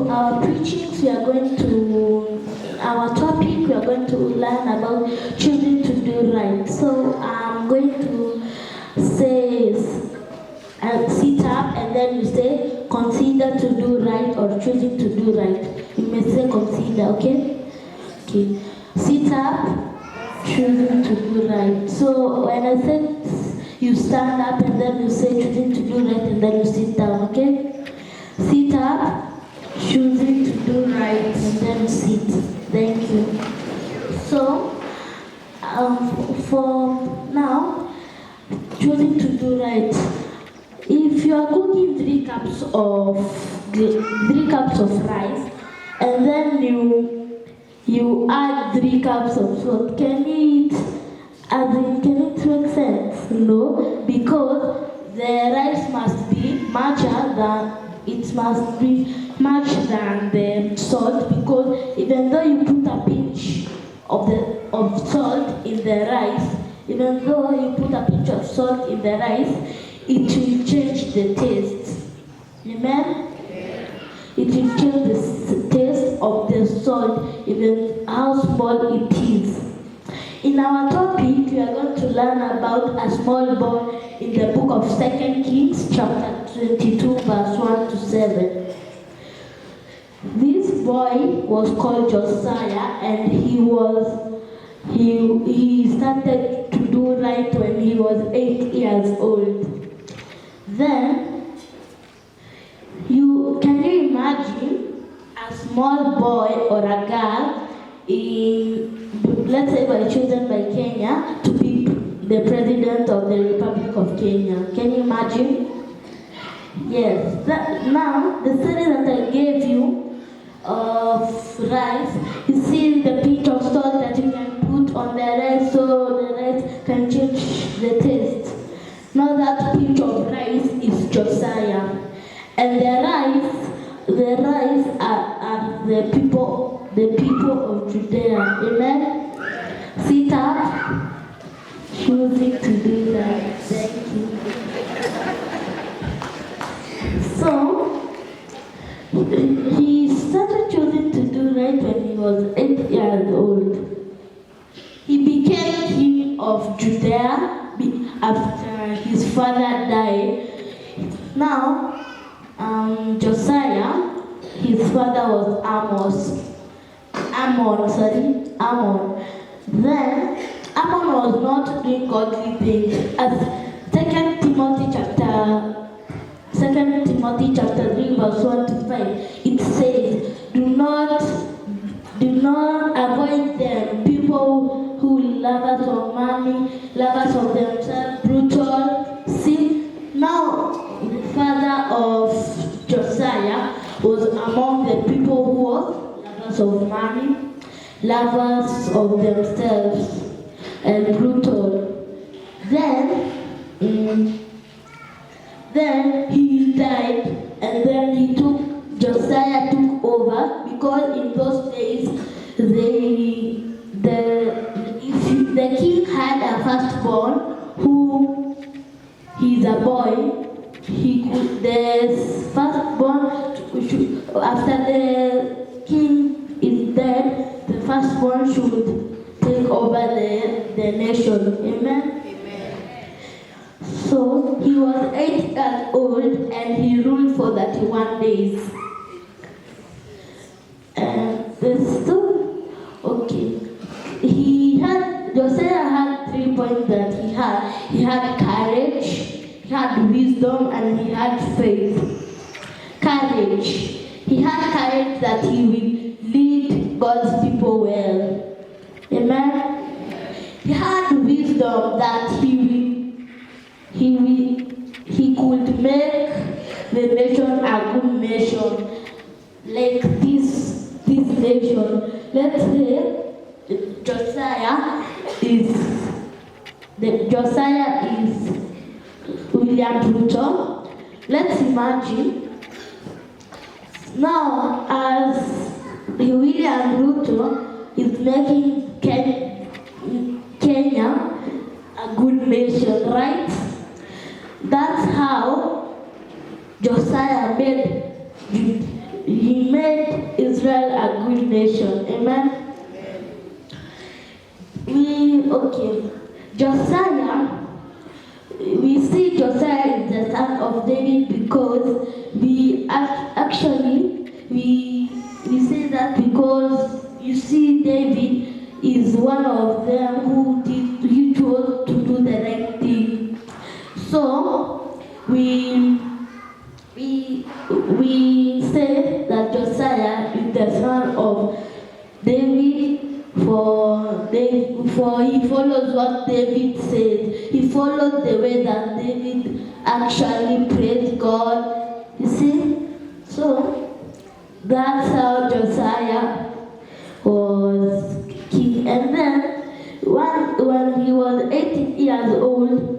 to our preachings. We are going to, our topic, we are going to learn about choosing to do right. So I'm going to say, sit up, and then you say, consider to do right or choosing to do right. You may say consider, okay? Okay. Sit up, choosing to do right. So when I say you stand up and then you say choosing to do right and then you sit down, okay? Sit up, choosing to do right and then sit. Thank you. So, for now, choosing to do right. If you are cooking 3 cups of rice and then you add 3 cups of salt, can it make sense? No, because the rice must be much than the salt, because even though you put a pinch of salt in the rice, it will change the taste. Amen? It will change the taste of the salt, even how small it is. In our topic, we are going to learn about a small boy in the book of 2 Kings, chapter 22, verse 1 to 7. This boy was called Josiah, and he started to do right when he was 8 years old. Then, can you imagine a small boy or a girl let's say chosen by Kenya to be the president of the Republic of Kenya? Can you imagine? Yes. Now, the study that I gave you of rice, you see the pinch of salt that you can put on the rice so the rice can change the taste. Now that pinch of rice is Josiah, and the rice are the people of Judea. Amen. Sit up, choosing to do that. Thank you. So he started choosing to do right when he was 8 years old. He became king of Judea after his father died. Now, Josiah, his father was Ammon. Then, Ammon was not doing godly things. As 2 Timothy chapter 3, verse 1 to 5, it says, do not avoid them, people who lovers of money, lovers of themselves, brutal, sin. Now, the father of Josiah was among the people who were lovers of money, lovers of themselves, and brutal. Then he died, and then Josiah took over, because in those days if the king had a firstborn who is a boy, the firstborn after the king is dead, the firstborn should take over the nation. Amen. So he was 8 years old and he ruled for 31 days. And this too, okay. Josiah had 3 points that he had. He had courage, he had wisdom, and he had faith. Courage. He had courage that he will lead God's people well. Amen. He had wisdom that he could make the nation a good nation, like this nation. Let's say Josiah is William Ruto. Let's imagine now as William Ruto is making Kenya a good nation, right? That's how Josiah made he made Israel a good nation. Amen. Josiah, we see Josiah is the son of David because we say that because you see David is one of them he chose to do the right thing. So we say that Josiah is the son of David for he follows what David said. He followed the way that David actually praised God. You see? So that's how Josiah was king. And then when he was 18 years old,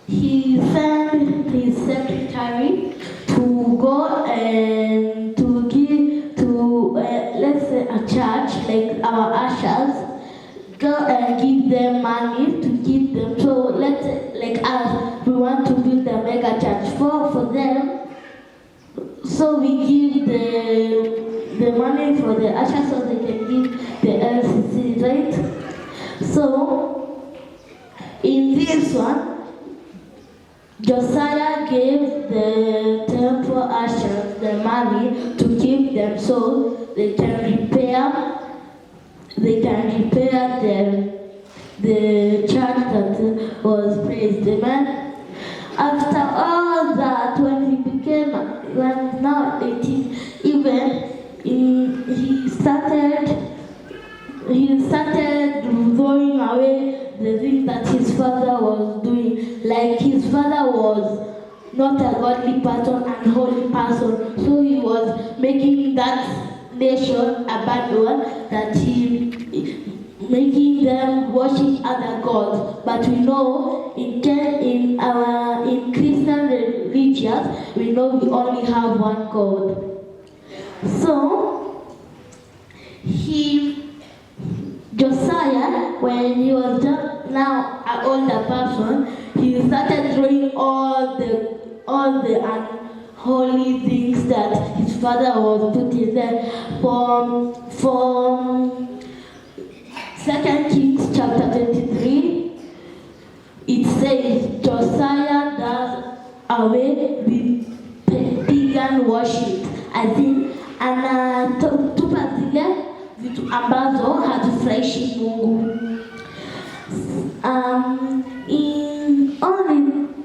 he sent his secretary to go and to give to let's say a church like our ushers, go and give them money to give them. So let's like us, we want to build a mega church for them. So we give the money for the ushers so they can give the LCC, right? So in this one, Josiah gave the temple ushers the money to keep them so they can repair the church that was praised. Amen. After all that, when he's now 18, he started throwing away the things that his father was doing. Like his father was not a godly person and holy person, so he was making that nation a bad one, that he making them worship other gods. But we know in Christian religions, we know we only have one God. So Josiah, when he was just now an older person, he started throwing all the unholy things that his father was putting there. From 2 Kings chapter 23, it says Josiah does away with pagan worship, as in anatupa zile vitu ambazo hazifurahishi Mungu.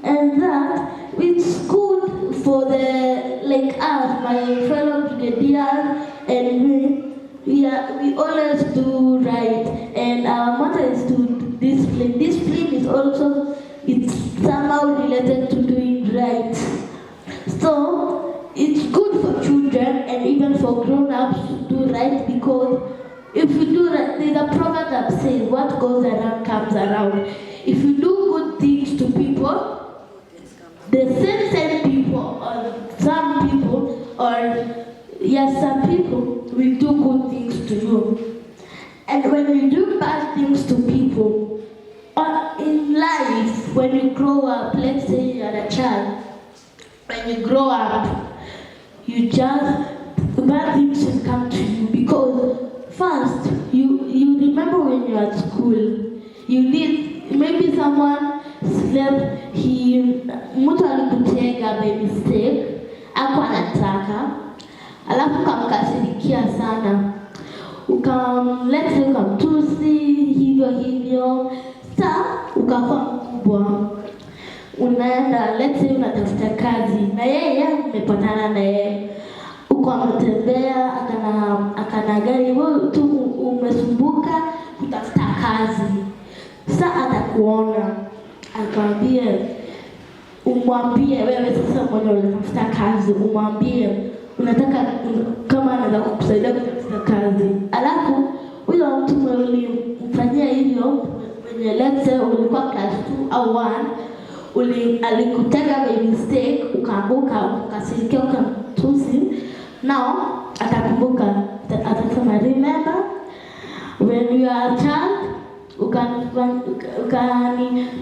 And that it's good for like us, my fellow brigadiers and me. We always do right, and our motto is to discipline. Discipline is also, it's somehow related to doing right. So it's good for children and even for grown-ups to do right, because if you do right, there's a proverb that says what goes around comes around. If you do good things to people, the same people, or some people will do good things to you. And when you do bad things to people, or in life, when you grow up, let's say you're a child, when you grow up, bad things will come to you, because first, you remember when you were at school, maybe someone slept, mtu alikutega by mistake, hakuwa anataka, alafu ukamkasirikia sana, ukamtusi hivyo, sasa ukakuwa mkubwa, unaenda, let's say unatafuta kazi, na yeye umepatana na yeye, uko ametembea, akana gari, wewe tu umesumbuka kutafuta kazi. Sasa atakuona, umwambie wewe sasa mwenye unatafuta kazi, umwambie unataka kama anaweza kukusaidia kutafuta kazi. Alafu huyo mtu ulimfanyia hivyo, mwenye let's say ulikuwa class 2 au 1, alikutega by mistake, ukaanguka, ukasirikia, ukamtusi. Now atakumbuka, atasema remember when you are a child,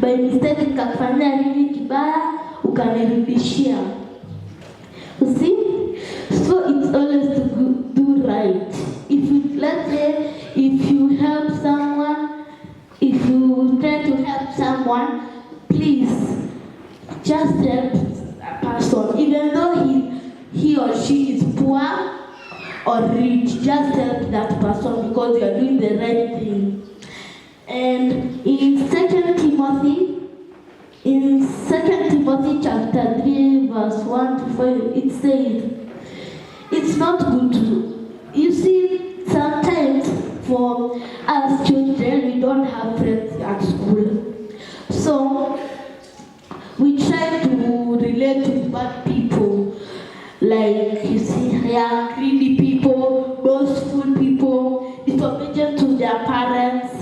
by mistake nikakufanyia hivi kibaya, ukanirudishia. You see? So someone, please just help a person, even though he or she is poor or rich, just help that person because you are doing the right thing. And in 2 Timothy chapter 3, verse 1 to 5, it says, it's not good to, you see, sometimes for us children, we don't have friends at school. So, we try to relate to bad people, like you see here, greedy people, boastful people, disobedient to their parents,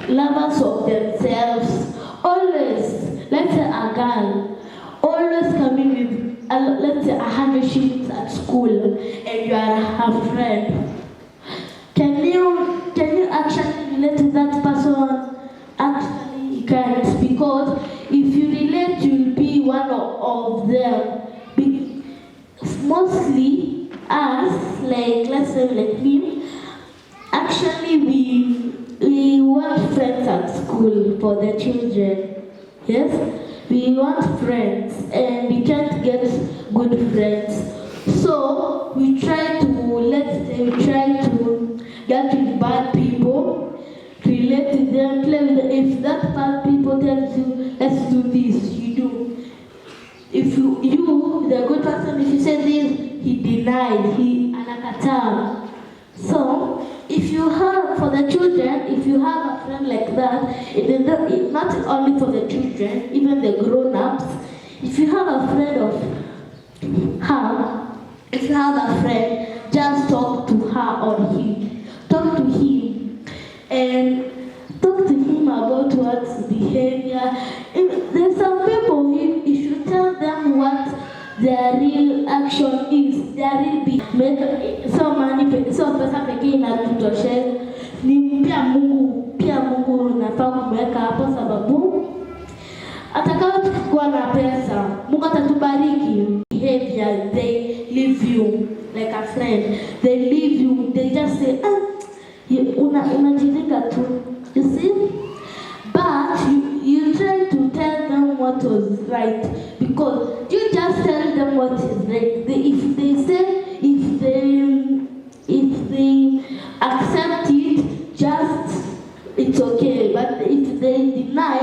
lovers of themselves. Always, let's say a girl, always coming with, let's say 100 shillings at school, and you are her friend. Can you actually relate to that person? Actually, you can't, because if you relate, you'll be one of them. Mostly us, like let's say like me, actually we want friends at school for the children. Yes? We want friends and we can't get good friends. So we try to, get with bad people, relate to them, play with them. If that bad people tells you, let's do this, you do. If you the good person, if you say this, he denied, he anakataa. So, if you have, for the children, if you have a friend like that, it not only for the children, even the grown-ups, if you have a friend of her, if you have a friend, just talk to her or him. Talk to him and talk to him about what's behavior. If there's some people, you should tell them what their real action is, their real behavior. So pesa pekee inatutosha. Ni pia Mungu nafaa kumweka hapo, sababu atakao tukikuwa na pesa, Mungu atatubariki. Behavior, they leave you like a friend. They leave you, they just say, unajiringa tu. You see? But you try to tell them what was right, because you just tell them what is right. If they accept it, just it's okay. But if they deny,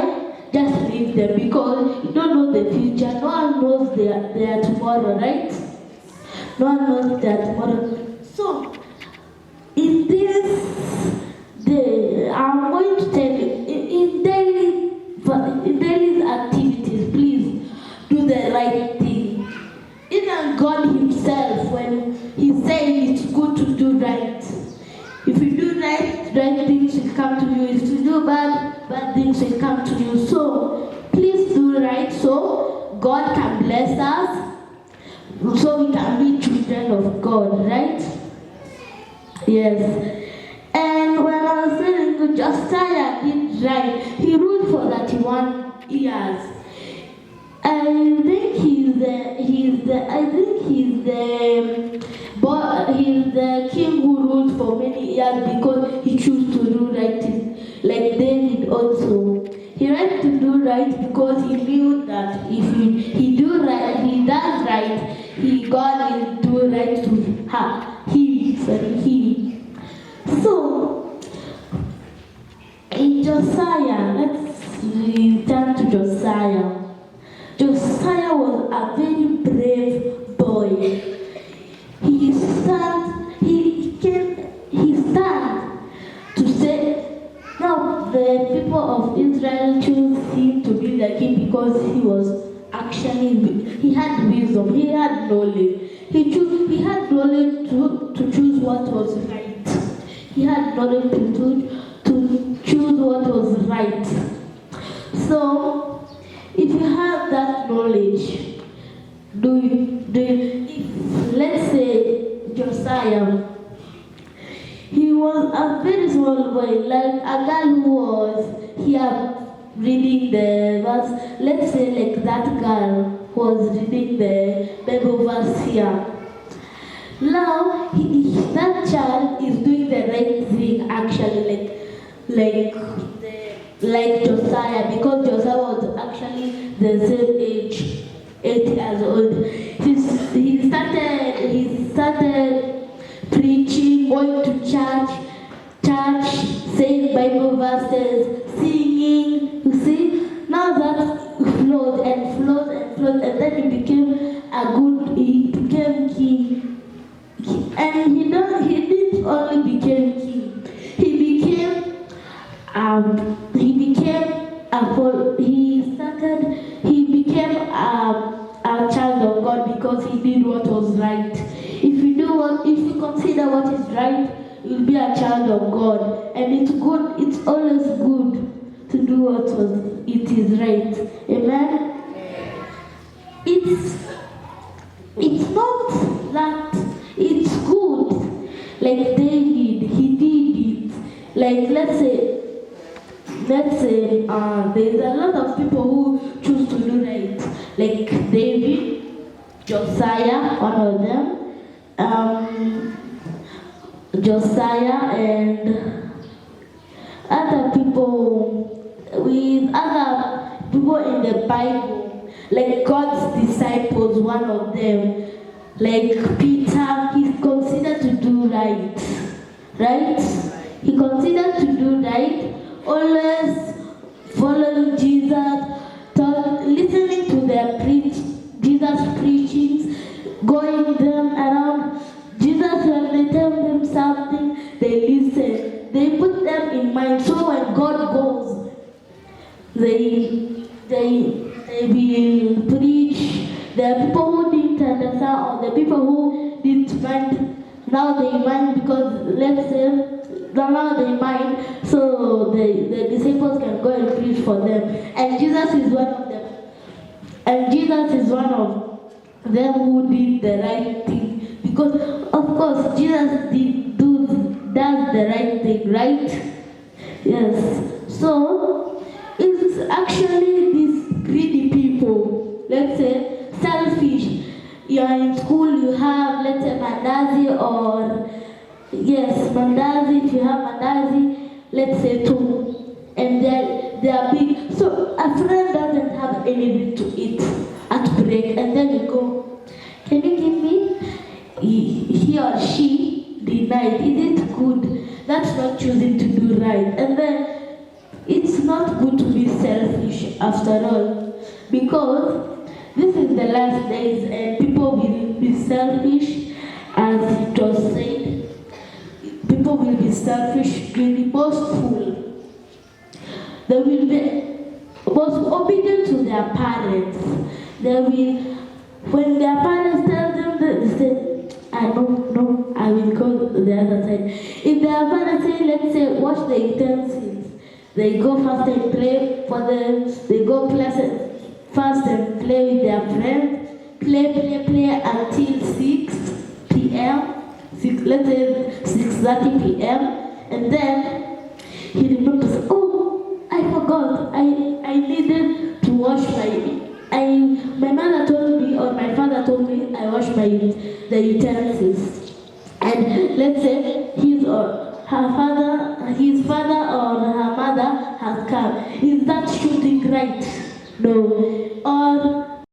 just leave them, because you don't know the future. No one knows their tomorrow, right? No one knows their tomorrow. So in this day, I'm going to tell you, in daily activities, please do the right thing. Even God himself, when he said it's good to do right. If you do right things will come to you. If you do bad things will come to you. So please do right, so God can bless us, so we can be children of God, right? Yes. And when I was saying Josiah did right, he ruled for 31 years. I think he's the king who ruled for many years because he chose to do right, like David also. He tried to do right because he knew that if he does right, God will do right to her. Him. So, in Josiah, let's return to Josiah. Josiah was a very brave boy. He stand to say, now the people of Israel chose him to be the king because he had wisdom, he had knowledge. He had knowledge to choose what was right. He had knowledge to choose what was right. So, if you have that knowledge, let's say Josiah, he was a very small boy, like a girl who was here reading the verse. Let's say like that girl was reading the Bible verse here. Now, that child is doing the right thing actually, like like Josiah, because Josiah was actually the same age, 8 years old. He started preaching, going to church, saying Bible verses, singing. You see, now that flowed and then he became king. And he didn't only became king. He became a child of God because he did what was right. If you consider what is right, you'll be a child of God. And it's good, it's always good to do it is right. Amen? It's not that it's good. Like David, he did it. Like let's say there's a lot of people who choose to do right. Like David, Josiah, one of them, Josiah and other people in the Bible, like God's disciples, one of them, like Peter, he's considered to do right. He considered to do right, always following Jesus, listening to Jesus' preachings, going them around. Jesus, when they tell them something, they listen. They put them in mind. So when God goes, they will preach. There are people who didn't understand, or the people who didn't mind. Now they mind because now they mind, so the disciples can go and preach for them. And Jesus is one of them. And Jesus is one of them who did the right thing. Because of course Jesus does the right thing, right? Yes. So it's actually these greedy people, let's say selfish. You're in school, you have, let's say, mandazi or mandazi. If you have mandazi, let's say 2, and they are big. So a friend doesn't have anything to eat at break, and then you go, can you give me? He or she denied. Is it good? That's not choosing to do right. And then it's not good to be selfish after all, because this is the last days and people will be selfish, as it was said. People will be selfish, greedy, boastful. They will be obedient to their parents. When their parents tell them that, they say, I don't know, I will go to the other side. If their parents say, let's say, wash the utensils, they go fast and play for them. They go fast and play with their friends. Play until 6 p.m. Let's say 6:30 p.m. And then he remembers, oh, I forgot. I needed to wash my mother told me, or my father told me, I wash the utensils. And let's say his father or her mother has come. Is that shooting right? No. Or